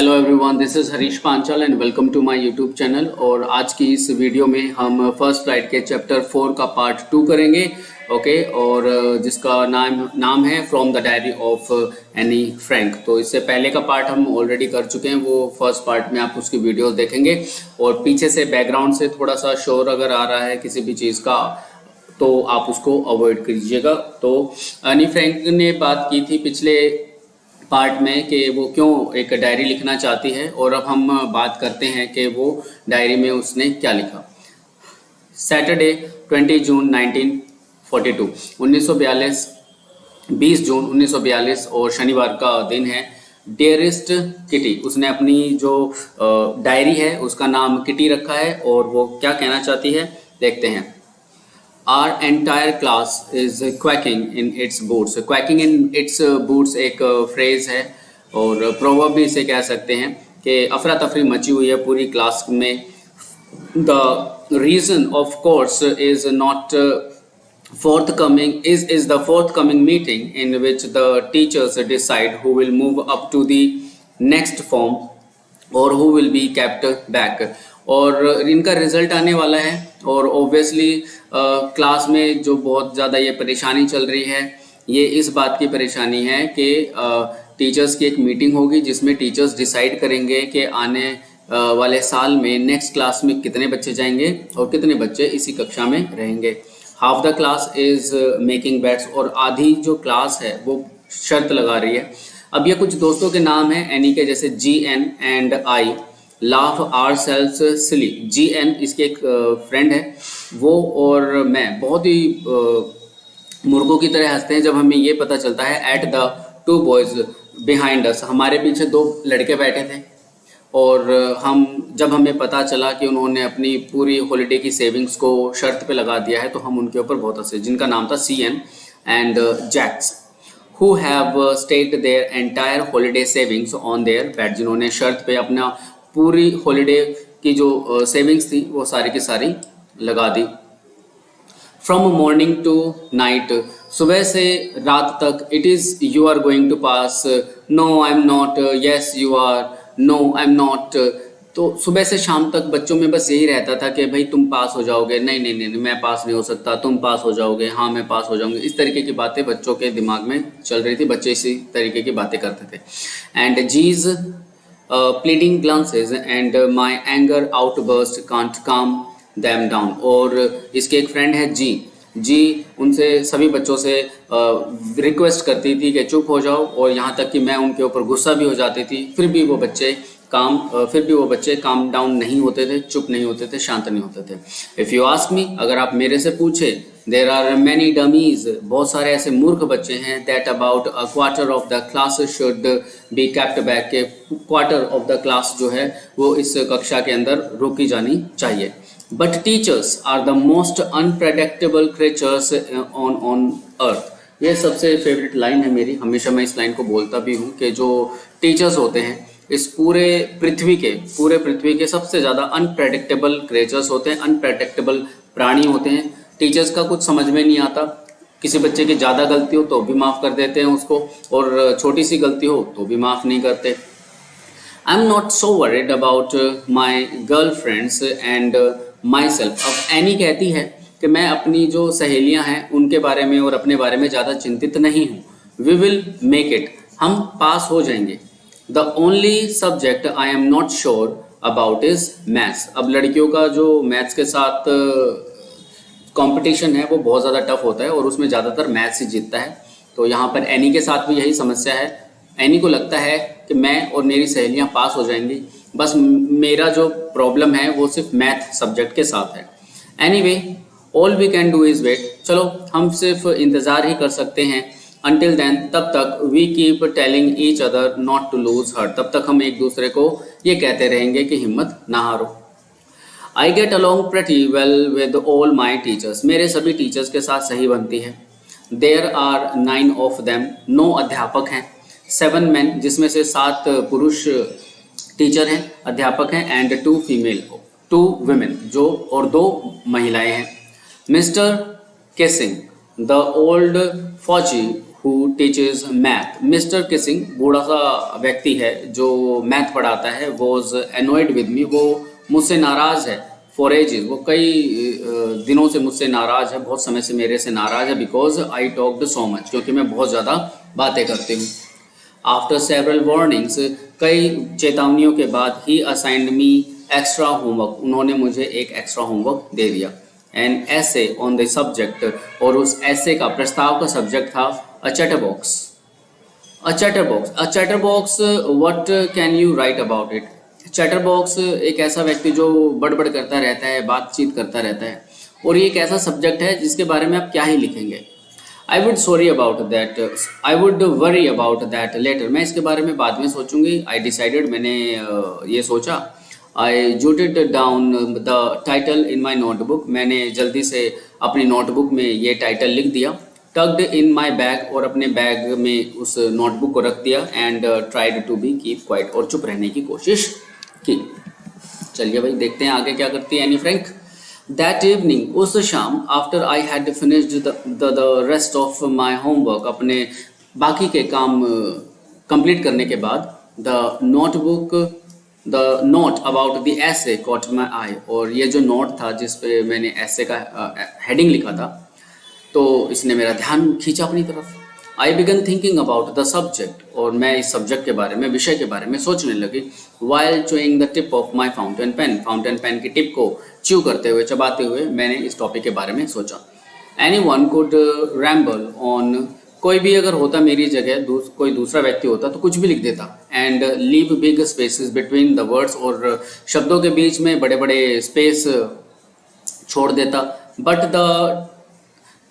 Hello everyone, this is Harish Panchal and welcome to my YouTube channel. और आज की इस वीडियो में हम फर्स्ट फ्लाइट के चैप्टर 4 का पार्ट 2 करेंगे। ओके और जिसका नाम है from the diary of Anne Frank. तो इससे पहले का पार्ट हम ऑलरेडी कर चुके हैं, वो फर्स्ट पार्ट में आप उसकी वीडियोस देखेंगे। और पीछे से बैकग्राउंड से थोड़ा सा शोर अगर आ रहा है किसी भी चीज़ का तो आप उसको अवॉइड कीजिएगा। तो एनी फ्रैंक ने बात की थी पिछले पार्ट में कि वो क्यों एक डायरी लिखना चाहती है, और अब हम बात करते हैं कि वो डायरी में उसने क्या लिखा। सैटरडे 20 जून 1942 1942 20 जून 1942 और शनिवार का दिन है। डियरेस्ट किटी, उसने अपनी जो डायरी है उसका नाम किटी रखा है और वो क्या कहना चाहती है देखते हैं। Our entire class is quacking in its boots. Quacking in its boots एक फ्रेज है और प्रोवर्ब भी इसे कह सकते हैं कि अफरा तफरी मची हुई है पूरी क्लास में। The reason of course is not is the forthcoming meeting in which the teachers decide who will move up to the next form और who will be kept back। और इनका रिजल्ट आने वाला है और ऑब्वियसली क्लास में जो बहुत ज़्यादा ये परेशानी चल रही है, ये इस बात की परेशानी है कि टीचर्स की एक मीटिंग होगी जिसमें टीचर्स डिसाइड करेंगे कि आने वाले साल में नेक्स्ट क्लास में कितने बच्चे जाएंगे और कितने बच्चे इसी कक्षा में रहेंगे। Half the class is making bets, और आधी जो क्लास है वो शर्त लगा रही है। अब ये कुछ दोस्तों के नाम हैं एनी के, जैसे GN and I laugh are cells silly. GN इसके एक फ्रेंड है, वो और मैं बहुत ही मुर्गों की तरह हंसते हैं जब हमें ये पता चलता है at the two boys behind us, हमारे पीछे दो लड़के बैठे थे। और जब हमें पता चला कि उन्होंने अपनी पूरी हॉलिडे की सेविंग्स को शर्त पे लगा दिया है तो हम उनके ऊपर बहुत हंसे, जिनका नाम था CN and Jacques, who have staked their entire holiday savings on their bed, जिन्होंने शर्त पे अपना पूरी हॉलिडे की जो सेविंग्स थी वो सारी की सारी लगा दी। फ्रॉम मॉर्निंग टू नाइट, सुबह से रात तक, it is you are going to pass, no I am not, yes you are, no I am not. तो सुबह से शाम तक बच्चों में बस यही रहता था कि भाई तुम पास हो जाओगे, नहीं नहीं नहीं मैं पास नहीं हो सकता, तुम पास हो जाओगे, हाँ मैं पास हो जाऊंगी। इस तरीके की बातें बच्चों के दिमाग में चल रही थी, बच्चे इसी तरीके की बातें करते थे। And his pleading glances and my anger outburst can't calm them down। और इसके एक फ्रेंड है जी उनसे सभी बच्चों से रिक्वेस्ट करती थी कि चुप हो जाओ, और यहाँ तक कि मैं उनके ऊपर गुस्सा भी हो जाती थी, फिर भी वो बच्चे काम डाउन नहीं होते थे, चुप नहीं होते थे, शांत नहीं होते थे। इफ़ यू आस्क मी, अगर आप मेरे से पूछे, देर आर मैनी डमीज, बहुत सारे ऐसे मूर्ख बच्चे हैं, that about a quarter of the class should be kept back, के क्वार्टर ऑफ द क्लास जो है वो इस कक्षा के अंदर रोकी जानी चाहिए। But teachers are the most unpredictable creatures on earth. ये सबसे फेवरेट लाइन है मेरी, हमेशा मैं इस लाइन को बोलता भी हूँ कि जो टीचर्स होते हैं इस पूरे पृथ्वी के सबसे ज़्यादा अनप्रेडिक्टेबल क्रिएचर्स होते हैं, अनप्रेडिक्टेबल प्राणी होते हैं। टीचर्स का कुछ समझ में नहीं आता, किसी बच्चे की ज़्यादा गलती हो तो भी माफ़ कर देते हैं उसको, और छोटी सी गलती हो तो भी माफ़ नहीं करते। आई am not so worried about my girl friends and my self. अब एनी कहती है कि मैं अपनी जो सहेलियां हैं उनके बारे में और अपने बारे में ज़्यादा चिंतित नहीं हूँ। वी विल मेक इट, हम पास हो जाएंगे। The only subject I am not sure about is maths. अब लड़कियों का जो मैथ्स के साथ कंपटीशन है वो बहुत ज़्यादा टफ होता है और उसमें ज़्यादातर मैथ्स ही जीतता है। तो यहाँ पर एनी के साथ भी यही समस्या है। एनी को लगता है कि मैं और मेरी सहेलियाँ पास हो जाएंगी, बस मेरा जो प्रॉब्लम है वो सिर्फ मैथ सब्जेक्ट के साथ है। Anyway all we can do is wait, चलो हम सिर्फ इंतज़ार ही कर सकते हैं। Until then, तब तक we keep telling each other not to lose heart, तब तक हम एक दूसरे को ये कहते रहेंगे कि हिम्मत ना हारो। I get along pretty well with all my teachers, मेरे सभी टीचर्स के साथ सही बनती है। There are 9 of them, 9 अध्यापक हैं। 7 men, जिसमें से 7 पुरुष टीचर हैं, अध्यापक हैं, and 2 women, जो और 2 महिलाएं हैं। Mr. Kissing, the old Fauci who teaches math. Mr. Kissing बूढ़ा सा व्यक्ति है जो मैथ पढ़ाता है, was annoyed with me, वो मुझसे नाराज़ है for ages, वो कई दिनों से मुझसे नाराज़ है, बहुत समय से मेरे से नाराज़ है, because I talked so much, क्योंकि मैं बहुत ज़्यादा बातें करती हूँ. After several warnings, कई चेतावनियों के बाद he assigned me extra homework, उन्होंने मुझे एक एक्स्ट्रा होमवर्क दे दिया. An essay on the subject, और उस essay का प्रस्ताव का सब्जेक्ट था a chatterbox. A chatterbox. A chatterbox, what can you write about it? Chatterbox एक ऐसा व्यक्ति जो बड़बड़ करता रहता है, बातचीत करता रहता है, और ये एक ऐसा सब्जेक्ट है जिसके बारे में आप क्या ही लिखेंगे. I would sorry about that. I would worry about that later. मैं इसके बारे में बाद में सोचूंगी. I decided, मैंने ये सोचा. I jotted down the title in my notebook. मैंने जल्दी से अपनी नोटबुक में ये टाइटल लिख दिया. Tucked in my bag, और अपने बैग में उस नोटबुक को रख दिया. And tried to be keep quiet, और चुप रहने की कोशिश की. चलिए भाई देखते हैं आगे क्या करती है एनी फ्रैंक. That evening, उस शाम, after I had finished the rest of my homework, अपने बाकी के काम कंप्लीट करने के बाद, the note about the essay caught my eye, और ये जो नोट था जिस पे मैंने essay का हेडिंग लिखा था, तो इसने मेरा ध्यान खींचा अपनी तरफ. I began thinking about the subject, और मैं इस सब्जेक्ट के बारे में, विषय के बारे में सोचने लगी. While chewing the tip of my fountain pen की टिप को च्यू करते हुए, चबाते हुए, मैंने इस टॉपिक के बारे में सोचा. Anyone could ramble on, कोई भी अगर होता मेरी जगह, कोई दूसरा व्यक्ति होता तो कुछ भी लिख देता. And leave big spaces between the words, और शब्दों के बीच में बड़े बड़े स्पेस छोड़ देता. But the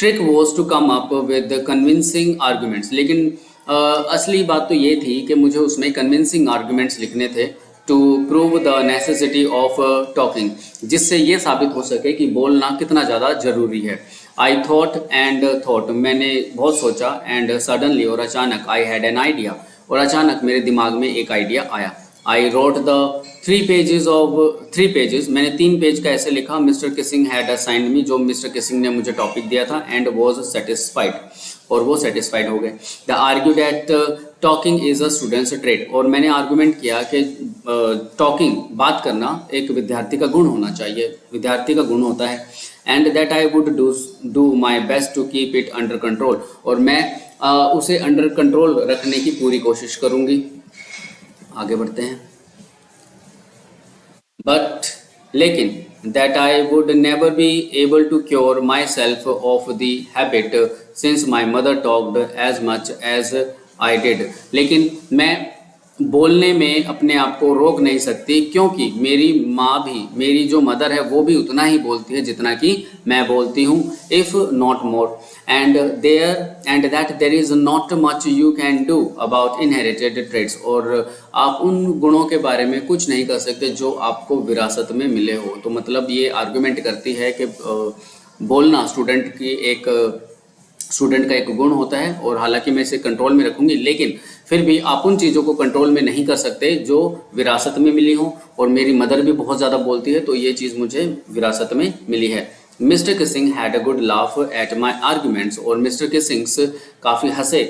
trick was to come up with convincing arguments, लेकिन असली बात तो ये थी कि मुझे उसमें कन्विंसिंग आर्ग्यूमेंट्स लिखने थे to prove the necessity of talking, जिससे ये साबित हो सके कि बोलना कितना ज़्यादा ज़रूरी है. आई थॉट एंड थॉट, मैंने बहुत सोचा. एंड सडनली, और अचानक, आई हैड एन आइडिया, और अचानक मेरे दिमाग में एक आइडिया आया. आई रोट द 3 pages, मैंने 3 पेज का ऐसे लिखा. मिस्टर किसिंग हैड असाइंड मी, जो मिस्टर किसिंग ने मुझे टॉपिक दिया था. एंड वॉज सेटिस्फाइड, और वो सेटिस्फाइड हो गए. The argue that talking is a students trait, और मैंने आर्गूमेंट किया कि टॉकिंग, बात करना, एक विद्यार्थी का गुण होना चाहिए, विद्यार्थी का गुण होता है. And that I would do my best to keep it under control, और मैं उसे अंडर कंट्रोल रखने की पूरी कोशिश करूँगी. आगे बढ़ते हैं. बट, लेकिन, that I would never be able to cure myself of the habit since my mother talked as much as I did. लेकिन मैं बोलने में अपने आप को रोक नहीं सकती, क्योंकि मेरी माँ भी, मेरी जो मदर है वो भी उतना ही बोलती है जितना कि मैं बोलती हूँ, if not more. And that there is not much you can do about inherited traits, और आप उन गुणों के बारे में कुछ नहीं कर सकते जो आपको विरासत में मिले हो. तो मतलब ये आर्गुमेंट करती है कि बोलना स्टूडेंट का एक गुण होता है, और हालांकि मैं इसे कंट्रोल में रखूंगी, लेकिन फिर भी आप उन चीज़ों को कंट्रोल में नहीं कर सकते जो विरासत में मिली हो. और मेरी मदर भी बहुत ज़्यादा बोलती है, तो ये चीज़ मुझे विरासत में मिली है. Mister Keesing had a good laugh at my arguments, और मिस्टर किसिंग्स काफ़ी हंसे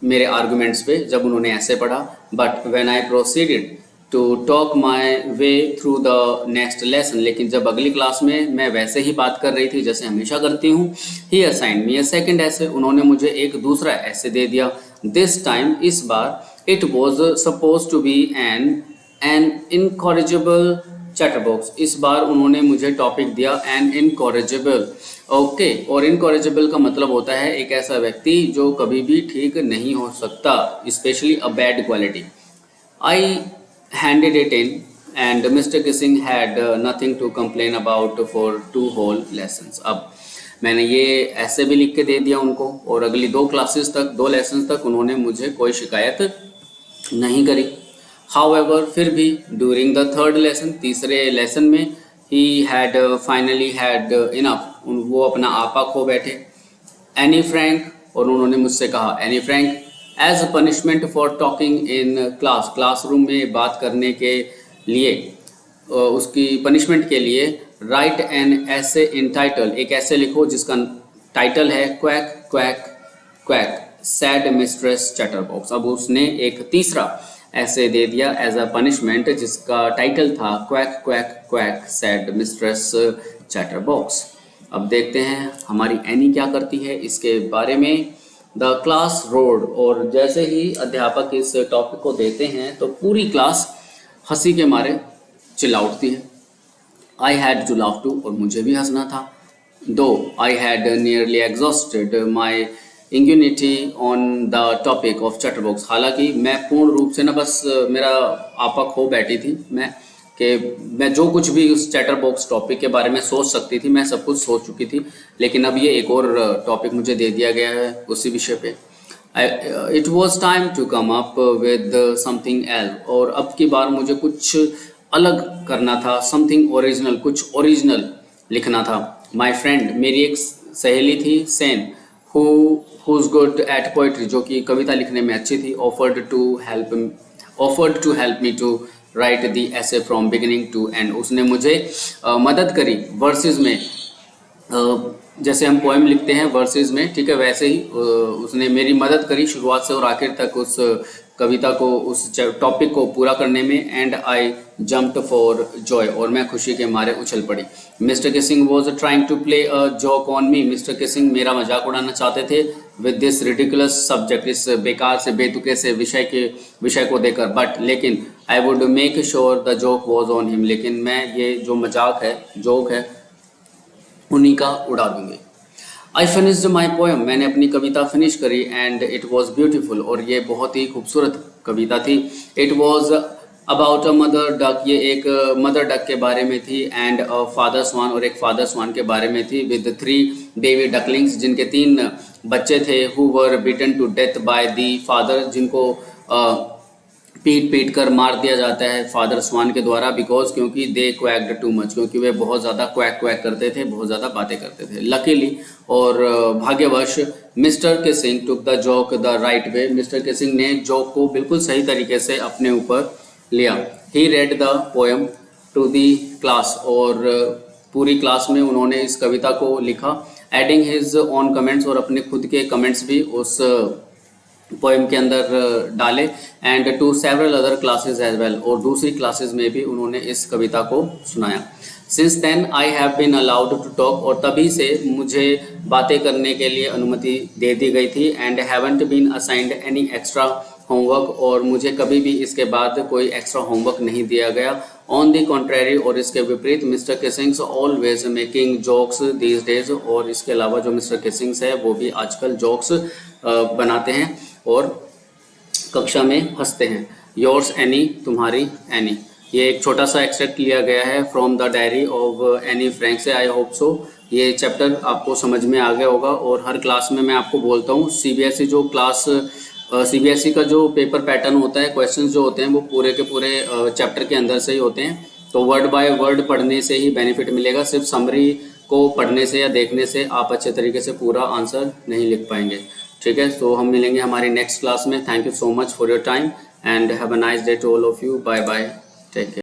मेरे आर्ग्यूमेंट्स पे जब उन्होंने ऐसे पढ़ा. But when I proceeded to talk my way through the next lesson, लेकिन जब अगली क्लास में मैं वैसे ही बात कर रही थी जैसे हमेशा करती हूँ. ही असाइंड मी अ सेकेंड ऐसे, उन्होंने मुझे एक दूसरा ऐसे दे दिया. दिस टाइम, इस बार, it was suppose to be an incorrigible chatterbox, इस बार उन्होंने मुझे टॉपिक दिया एन इनकॉरिजिबल. ओके, और इनकॉरिजिबल का मतलब होता है एक ऐसा व्यक्ति जो कभी भी ठीक नहीं हो सकता, specially a bad quality. I handed it in, and Mr. Kissing had nothing to complain about for 2 whole lessons. अब मैंने ये ऐसे भी लिख के दे दिया उनको, और अगली 2 लेसन तक उन्होंने मुझे कोई शिकायत नहीं करी. However, फिर भी during the 3rd lesson, तीसरे लेसन में, he had finally had enough, वो अपना आपा खो बैठे. Annie Frank, और उन्होंने मुझसे कहा, Annie Frank, as a punishment for talking in classroom में बात करने के लिए, उसकी पनिशमेंट के लिए, राइट एन ऐसे इन टाइटल, एक ऐसे लिखो जिसका टाइटल है quack quack quack. Sad mistress chatterbox. अब उसने एक तीसरा ऐसे दे दिया एज अ पनिशमेंट, जिसका टाइटल था quack quack quack sad mistress chatterbox. अब देखते हैं हमारी एनी क्या करती है इसके बारे में। द क्लास रोड, और जैसे ही अध्यापक इस टॉपिक को देते हैं तो पूरी क्लास हंसी के मारे चिल्ला उठती है। I had to laugh too, और मुझे भी हंसना था। Though I had nearly exhausted my ingenuity on the topic of chatterbox, हालांकि मैं पूर्ण रूप से ना बस मेरा आपा खो बैठी थी मैं, कि मैं जो कुछ भी उस चैटर बॉक्स टॉपिक के बारे में सोच सकती थी मैं सब कुछ सोच चुकी थी, लेकिन अब ये एक और टॉपिक मुझे दे दिया गया है उसी विषय पे। It was time to come up with something else, और अब की बार मुझे कुछ अलग करना था, समथिंग ओरिजिनल, कुछ ओरिजिनल लिखना था। माई फ्रेंड, मेरी एक सहेली थी Sen, who's good at poetry, जो कि कविता लिखने में अच्छी थी, offered to help me to write the essay from beginning to end। उसने मुझे मदद करी वर्सेस में, जैसे हम पोएम लिखते हैं वर्सेस में, ठीक है, वैसे ही उसने मेरी मदद करी शुरुआत से और आखिर तक उस कविता को, उस टॉपिक को पूरा करने में। And I jumped for joy, और मैं खुशी के मारे उछल पड़ी। Mister Keesing was trying to play a joke on me, mister Keesing मेरा मजाक उड़ाना चाहते थे विद दिस रिडिकुलस सब्जेक्ट, इस बेकार से बेतुके से विषय को देकर। बट लेकिन I would make sure the joke was on him, लेकिन मैं ये जो मजाक है, जोक है, उन्हीं का उड़ा दूंगी। आई फिनिश्ड माई पोएम, मैंने अपनी कविता फिनिश करी। एंड इट वॉज ब्यूटिफुल, और ये बहुत ही खूबसूरत कविता थी। It was about a mother duck, ये एक मदर डक के बारे में थी। एंड अ फादर स्वान, और एक फादर स्वान के बारे में थी। विद 3 बेबी डकलिंग्स, जिनके 3 बच्चे थे। Who were beaten to death by the father, जिनको पीट कर मार दिया जाता है फादर स्वान के द्वारा। बिकॉज, क्योंकि दे क्वैक्ड टू मच, क्योंकि वे बहुत ज़्यादा क्वैक करते थे, बहुत ज़्यादा बातें करते थे। लकीली, और भाग्यवश, mister Keesing took the joke the right way, mister Keesing ने जोक को बिल्कुल सही तरीके से अपने ऊपर लिया। He read the poem to the class, और पूरी क्लास में उन्होंने इस कविता को लिखा। एडिंग हिज ऑन कमेंट्स, और अपने खुद के कमेंट्स भी उस पोएम के अंदर डाले। And to several other classes as well, और दूसरी क्लासेस में भी उन्होंने इस कविता को सुनाया। Since then I have been allowed to talk, और तभी से मुझे बातें करने के लिए अनुमति दे दी गई थी। And haven't been assigned any extra homework, और मुझे कभी भी इसके बाद कोई एक्स्ट्रा होमवर्क नहीं दिया गया। ऑन दी कॉन्ट्रेरी, और इसके विपरीत, mister Keesing's always making jokes these days, और इसके अलावा जो मिस्टर किसिंग्स है वो भी आजकल जोक्स बनाते हैं और कक्षा में हंसते हैं। योर्स एनी, तुम्हारी एनी। ये एक छोटा सा एक्सट्रैक्ट लिया गया है from the diary of Anne Frank से। आई होप सो ये चैप्टर आपको समझ में आ गया होगा। और हर क्लास में मैं आपको बोलता हूँ, सीबीएसई जो क्लास सीबीएसई का जो पेपर पैटर्न होता है, क्वेश्चंस जो होते हैं वो पूरे के पूरे चैप्टर के अंदर से ही होते हैं। तो वर्ड बाय वर्ड पढ़ने से ही बेनिफिट मिलेगा, सिर्फ समरी को पढ़ने से या देखने से आप अच्छे तरीके से पूरा आंसर नहीं लिख पाएंगे। ठीक है, तो हम मिलेंगे हमारी नेक्स्ट क्लास में। Thank you so much for your time and have a nice day to all of you. Bye bye, take care.